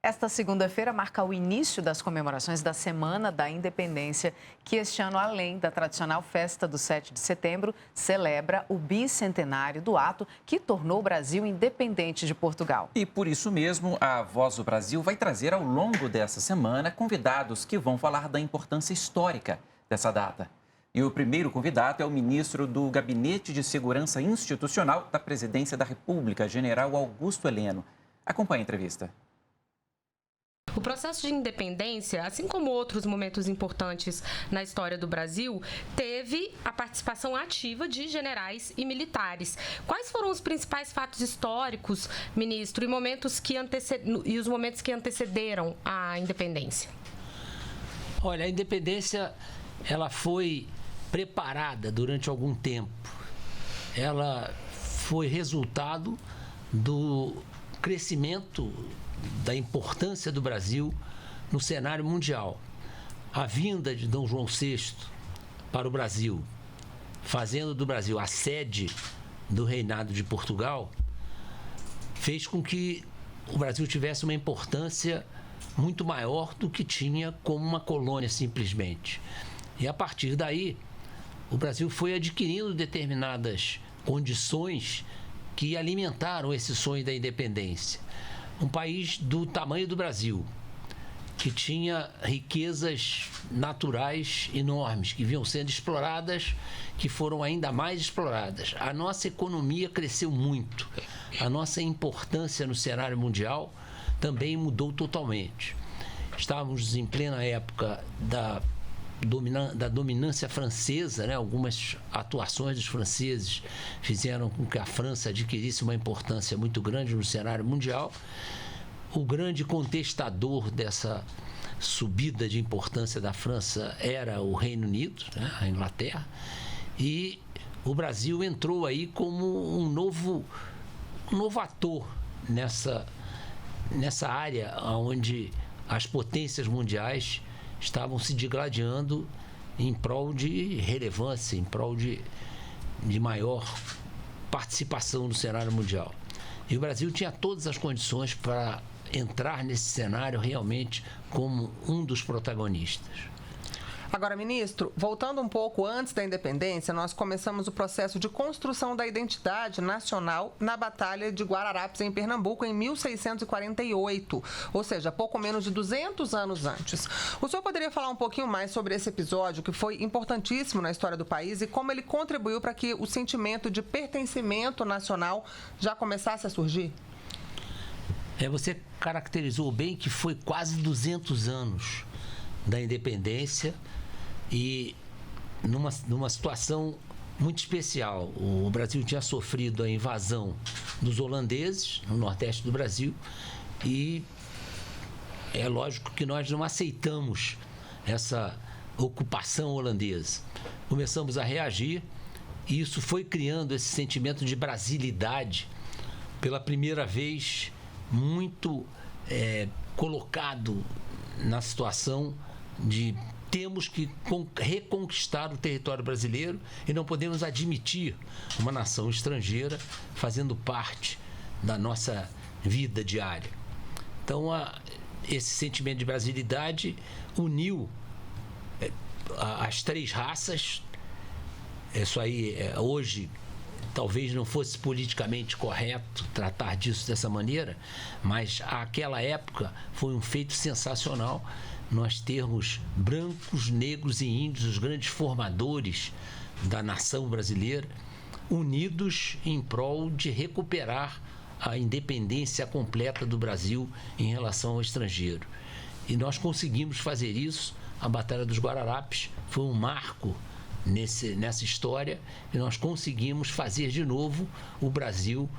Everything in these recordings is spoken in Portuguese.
Esta segunda-feira marca o início das comemorações da Semana da Independência, que este ano, além da tradicional festa do 7 de setembro, celebra o bicentenário do ato que tornou o Brasil independente de Portugal. E por isso mesmo, a Voz do Brasil vai trazer ao longo dessa semana convidados que vão falar da importância histórica dessa data. E o primeiro convidado é o ministro do Gabinete de Segurança Institucional da Presidência da República, General Augusto Heleno. Acompanhe a entrevista. O processo de independência, assim como outros momentos importantes na história do Brasil, teve a participação ativa de generais e militares. Quais foram os principais fatos históricos, ministro, e os momentos que antecederam a independência? Olha, a independência ela foi preparada durante algum tempo. Ela foi resultado do crescimento da importância do Brasil no cenário mundial. A vinda de Dom João VI para o Brasil, fazendo do Brasil a sede do reinado de Portugal, fez com que o Brasil tivesse uma importância muito maior do que tinha como uma colônia simplesmente. E a partir daí, o Brasil foi adquirindo determinadas condições que alimentaram esse sonho da independência. Um país do tamanho do Brasil, que tinha riquezas naturais enormes, que vinham sendo exploradas, que foram ainda mais exploradas. A nossa economia cresceu muito. A nossa importância no cenário mundial também mudou totalmente. Estávamos em plena época da dominância francesa, né? Algumas atuações dos franceses fizeram com que a França adquirisse uma importância muito grande no cenário mundial. O grande contestador dessa subida de importância da França era o Reino Unido, né? A Inglaterra, e o Brasil entrou aí como um novo ator nessa área onde as potências mundiais estavam se digladiando em prol de relevância, em prol de maior participação no cenário mundial. E o Brasil tinha todas as condições para entrar nesse cenário realmente como um dos protagonistas. Agora, ministro, voltando um pouco antes da independência, nós começamos o processo de construção da identidade nacional na Batalha de Guararapes, em Pernambuco, em 1648, ou seja, pouco menos de 200 anos antes. O senhor poderia falar um pouquinho mais sobre esse episódio, que foi importantíssimo na história do país, e como ele contribuiu para que o sentimento de pertencimento nacional já começasse a surgir? Você caracterizou bem que foi quase 200 anos da independência e numa situação muito especial. O Brasil tinha sofrido a invasão dos holandeses no nordeste do Brasil e é lógico que nós não aceitamos essa ocupação holandesa. Começamos a reagir e isso foi criando esse sentimento de brasilidade pela primeira vez muito colocado na situação de temos que reconquistar o território brasileiro e não podemos admitir uma nação estrangeira fazendo parte da nossa vida diária. Então, esse sentimento de brasilidade uniu as três raças. Isso aí, hoje, talvez não fosse politicamente correto tratar disso dessa maneira, mas àquela época foi um feito sensacional nós termos brancos, negros e índios, os grandes formadores da nação brasileira, unidos em prol de recuperar a independência completa do Brasil em relação ao estrangeiro. E nós conseguimos fazer isso. A Batalha dos Guararapes foi um marco nessa história e nós conseguimos fazer de novo o Brasil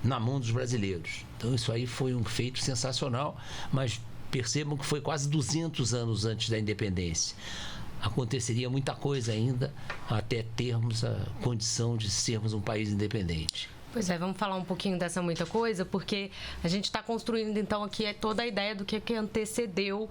na mão dos brasileiros. Então isso aí foi um feito sensacional, mas percebam que foi quase 200 anos antes da independência. Aconteceria muita coisa ainda até termos a condição de sermos um país independente. Pois é, vamos falar um pouquinho dessa muita coisa, porque a gente está construindo, então, aqui toda a ideia do que antecedeu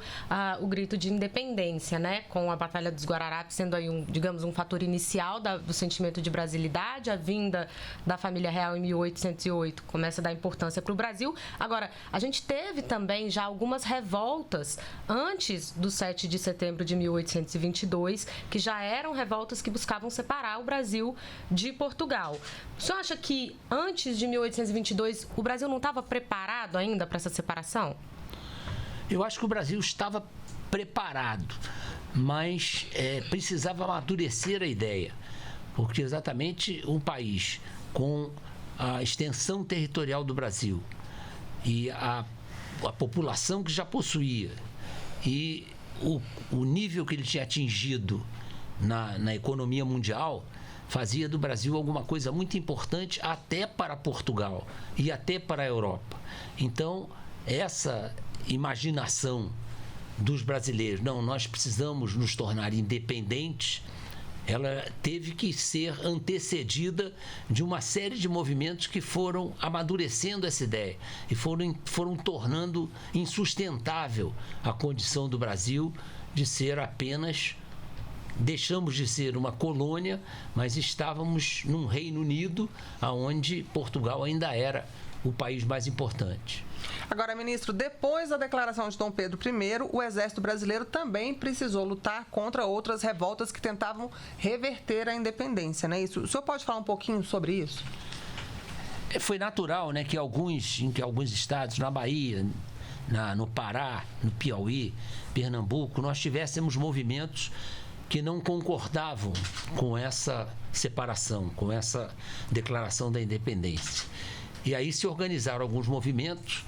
o grito de independência, né? Com a Batalha dos Guararapes sendo aí, digamos, um fator inicial do sentimento de brasilidade, a vinda da família real em 1808 começa a dar importância para o Brasil. Agora, a gente teve também já algumas revoltas antes do 7 de setembro de 1822, que já eram revoltas que buscavam separar o Brasil de Portugal. O senhor acha que antes de 1822, o Brasil não estava preparado ainda para essa separação? Eu acho que o Brasil estava preparado, mas precisava amadurecer a ideia, porque exatamente um país com a extensão territorial do Brasil e a população que já possuía e o nível que ele tinha atingido na economia mundial, fazia do Brasil alguma coisa muito importante até para Portugal e até para a Europa. Então, essa imaginação dos brasileiros, não, nós precisamos nos tornar independentes, ela teve que ser antecedida de uma série de movimentos que foram amadurecendo essa ideia e foram tornando insustentável a condição do Brasil de ser apenas... Deixamos de ser uma colônia, mas estávamos num Reino Unido, onde Portugal ainda era o país mais importante. Agora, ministro, depois da declaração de Dom Pedro I, o Exército Brasileiro também precisou lutar contra outras revoltas que tentavam reverter a independência, não é isso? O senhor pode falar um pouquinho sobre isso? Foi natural, né, que em alguns estados, na Bahia, no Pará, no Piauí, Pernambuco, nós tivéssemos movimentos que não concordavam com essa separação, com essa declaração da independência. E aí se organizaram alguns movimentos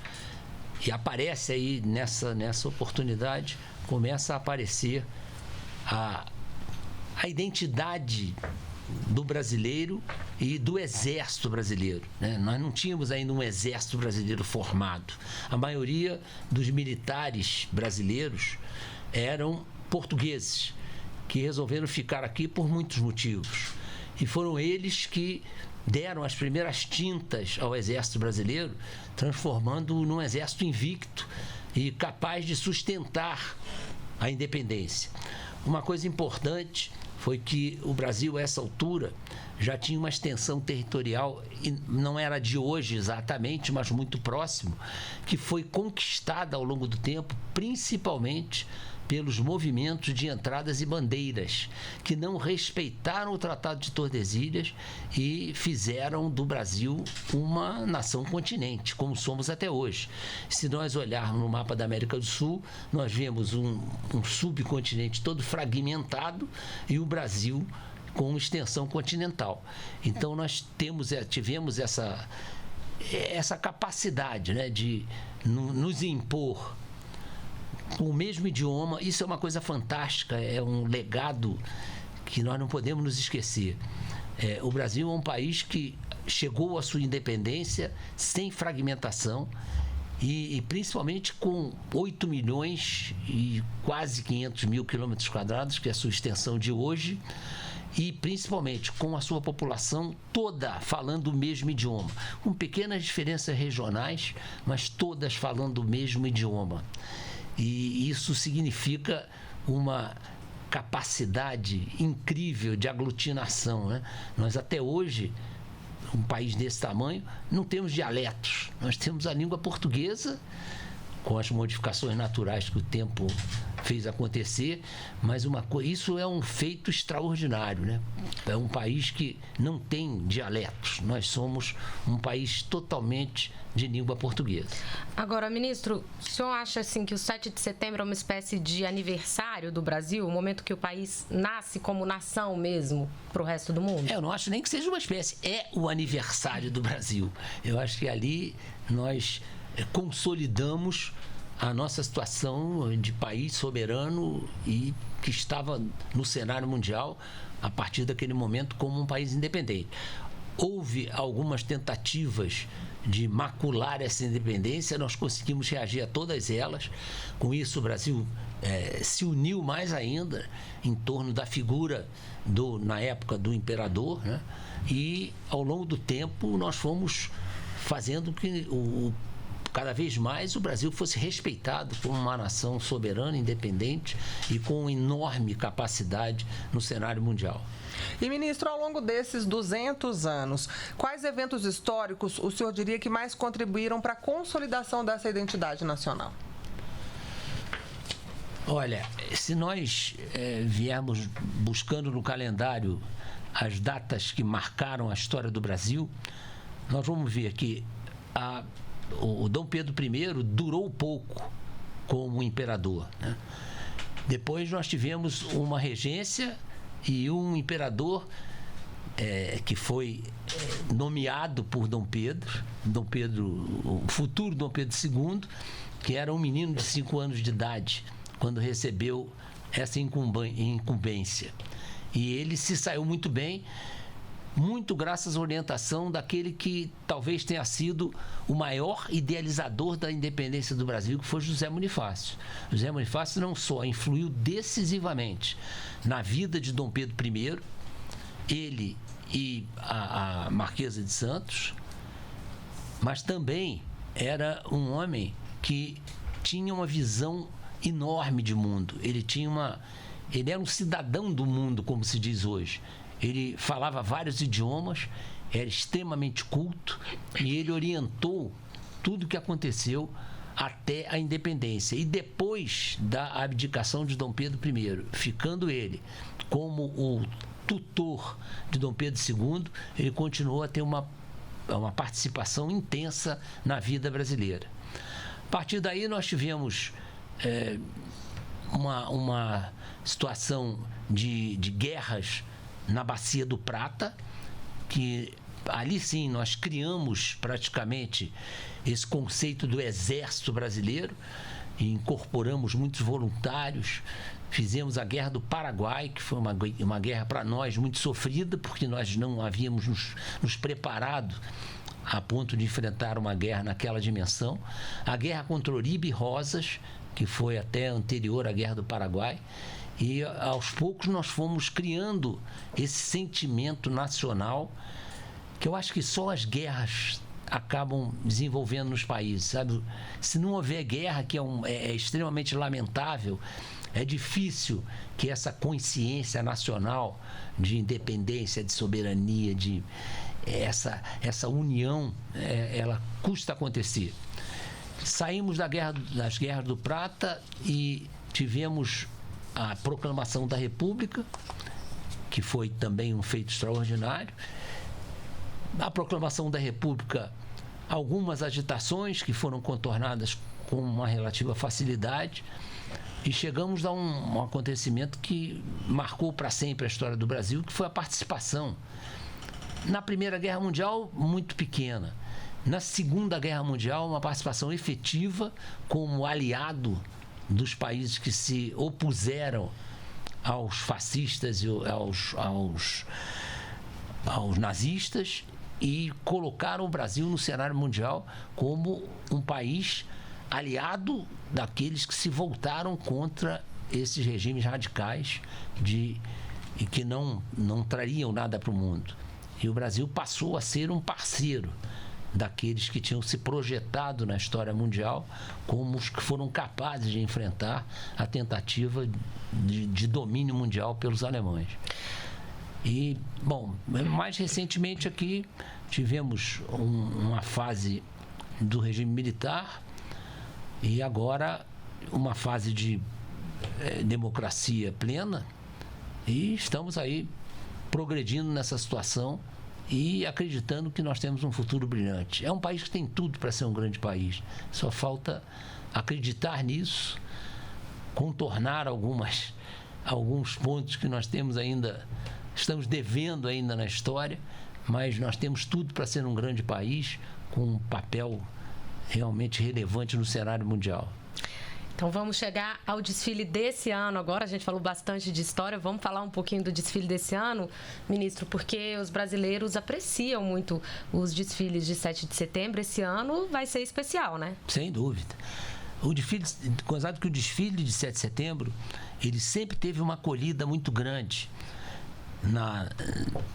e aparece aí nessa oportunidade, começa a aparecer a identidade do brasileiro e do exército brasileiro, né? Nós não tínhamos ainda um exército brasileiro formado. A maioria dos militares brasileiros eram portugueses, que resolveram ficar aqui por muitos motivos. E foram eles que deram as primeiras tintas ao exército brasileiro, transformando-o num exército invicto e capaz de sustentar a independência. Uma coisa importante foi que o Brasil, a essa altura, já tinha uma extensão territorial, e não era de hoje exatamente, mas muito próximo, que foi conquistada ao longo do tempo, principalmente pelos movimentos de entradas e bandeiras, que não respeitaram o Tratado de Tordesilhas e fizeram do Brasil uma nação-continente, como somos até hoje. Se nós olharmos no mapa da América do Sul, nós vemos um subcontinente todo fragmentado e o Brasil com extensão continental. Então, nós tivemos essa capacidade, né, de nos impor com o mesmo idioma. Isso é uma coisa fantástica, é um legado que nós não podemos nos esquecer. O Brasil é um país que chegou à sua independência sem fragmentação e principalmente com 8 milhões e quase 500 mil quilômetros quadrados, que é a sua extensão de hoje, e principalmente com a sua população toda falando o mesmo idioma, com pequenas diferenças regionais, mas todas falando o mesmo idioma. E isso significa uma capacidade incrível de aglutinação, né? Nós até hoje, um país desse tamanho, não temos dialetos. Nós temos a língua portuguesa, com as modificações naturais que o tempo fez acontecer, mas isso é um feito extraordinário, né? É um país que não tem dialetos. Nós somos um país totalmente de língua portuguesa. Agora, ministro, o senhor acha assim, que o 7 de setembro é uma espécie de aniversário do Brasil, o momento que o país nasce como nação mesmo para o resto do mundo? Eu não acho nem que seja uma espécie, é o aniversário do Brasil. Eu acho que ali nós consolidamos a nossa situação de país soberano e que estava no cenário mundial a partir daquele momento como um país independente. houve algumas tentativas de macular essa independência, nós conseguimos reagir a todas elas. Com isso, o Brasil se uniu mais ainda em torno da figura, na época, do imperador, né? E, ao longo do tempo, nós fomos fazendo que cada vez mais o Brasil fosse respeitado como uma nação soberana, independente e com enorme capacidade no cenário mundial. E, ministro, ao longo desses 200 anos, quais eventos históricos o senhor diria que mais contribuíram para a consolidação dessa identidade nacional? Olha, se nós viermos buscando no calendário as datas que marcaram a história do Brasil, nós vamos ver que o Dom Pedro I durou pouco como imperador, né? Depois nós tivemos uma regência e um imperador que foi nomeado por Dom Pedro, o futuro Dom Pedro II, que era um menino de 5 anos de idade, quando recebeu essa incumbência. E ele se saiu muito bem, muito graças à orientação daquele que talvez tenha sido o maior idealizador da independência do Brasil, que foi José Bonifácio. José Bonifácio não só influiu decisivamente na vida de Dom Pedro I, ele e a Marquesa de Santos, mas também era um homem que tinha uma visão enorme de mundo. Ele era um cidadão do mundo, como se diz hoje. Ele falava vários idiomas, era extremamente culto e ele orientou tudo o que aconteceu até a independência. E depois da abdicação de Dom Pedro I, ficando ele como o tutor de Dom Pedro II, ele continuou a ter uma participação intensa na vida brasileira. A partir daí nós tivemos uma situação de guerras na Bacia do Prata, que ali sim nós criamos praticamente esse conceito do Exército Brasileiro e incorporamos muitos voluntários. Fizemos a Guerra do Paraguai, que foi uma guerra para nós muito sofrida, porque nós não havíamos nos preparado a ponto de enfrentar uma guerra naquela dimensão. A Guerra contra Oribe e Rosas, que foi até anterior à Guerra do Paraguai. E aos poucos nós fomos criando esse sentimento nacional que eu acho que só as guerras acabam desenvolvendo nos países, sabe? Se não houver guerra, que é extremamente lamentável, é difícil que essa consciência nacional de independência, de soberania, de essa união, ela custa acontecer. Saímos das guerras do Prata e tivemos a proclamação da República, que foi também um feito extraordinário. A proclamação da República, algumas agitações que foram contornadas com uma relativa facilidade, e chegamos a um acontecimento que marcou para sempre a história do Brasil, que foi a participação. Na Primeira Guerra Mundial, muito pequena. Na Segunda Guerra Mundial, uma participação efetiva como aliado dos países que se opuseram aos fascistas e aos nazistas e colocaram o Brasil no cenário mundial como um país aliado daqueles que se voltaram contra esses regimes radicais e que não trariam nada para o mundo. E o Brasil passou a ser um parceiro daqueles que tinham se projetado na história mundial como os que foram capazes de enfrentar a tentativa de domínio mundial pelos alemães. E, bom, mais recentemente aqui tivemos uma fase do regime militar e agora uma fase de democracia plena, e estamos aí progredindo nessa situação e acreditando que nós temos um futuro brilhante. É um país que tem tudo para ser um grande país. Só falta acreditar nisso, contornar alguns pontos que nós estamos devendo ainda na história, mas nós temos tudo para ser um grande país com um papel realmente relevante no cenário mundial. Então vamos chegar ao desfile desse ano. Agora a gente falou bastante de história, vamos falar um pouquinho do desfile desse ano, ministro, porque os brasileiros apreciam muito os desfiles de 7 de setembro. Esse ano vai ser especial, né? Sem dúvida. O desfile, considerado que o desfile de 7 de setembro, ele sempre teve uma acolhida muito grande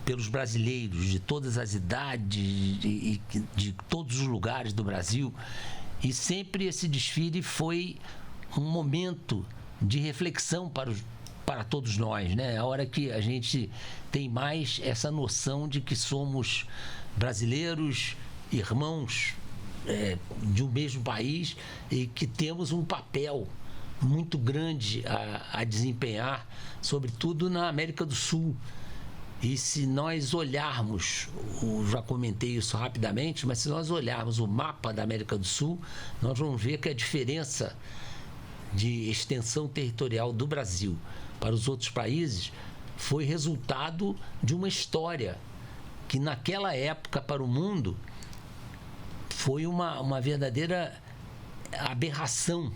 pelos brasileiros de todas as idades e de todos os lugares do Brasil. E sempre esse desfile foi um momento de reflexão para todos nós, né? A hora que a gente tem mais essa noção de que somos brasileiros, irmãos de um mesmo país e que temos um papel muito grande a desempenhar, sobretudo na América do Sul. E se nós olharmos, já comentei isso rapidamente, mas se nós olharmos o mapa da América do Sul, nós vamos ver que a diferença de extensão territorial do Brasil para os outros países foi resultado de uma história que naquela época para o mundo foi uma verdadeira aberração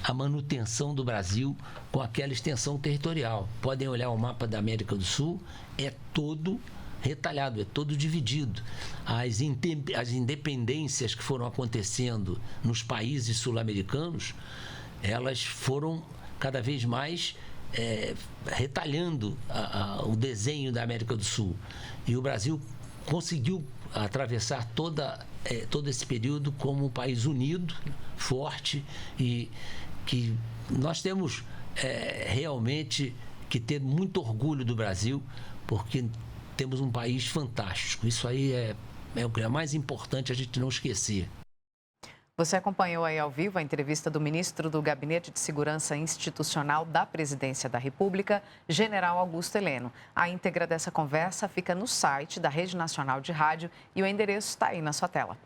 a manutenção do Brasil com aquela extensão territorial. Podem olhar o mapa da América do Sul, é todo retalhado, é todo dividido. As independências que foram acontecendo nos países sul-americanos, elas foram cada vez mais retalhando o desenho da América do Sul. E o Brasil conseguiu atravessar todo esse período como um país unido, forte, e que nós temos realmente que ter muito orgulho do Brasil, porque temos um país fantástico. Isso aí é o que é mais importante a gente não esquecer. Você acompanhou aí ao vivo a entrevista do ministro do Gabinete de Segurança Institucional da Presidência da República, General Augusto Heleno. A íntegra dessa conversa fica no site da Rede Nacional de Rádio e o endereço está aí na sua tela.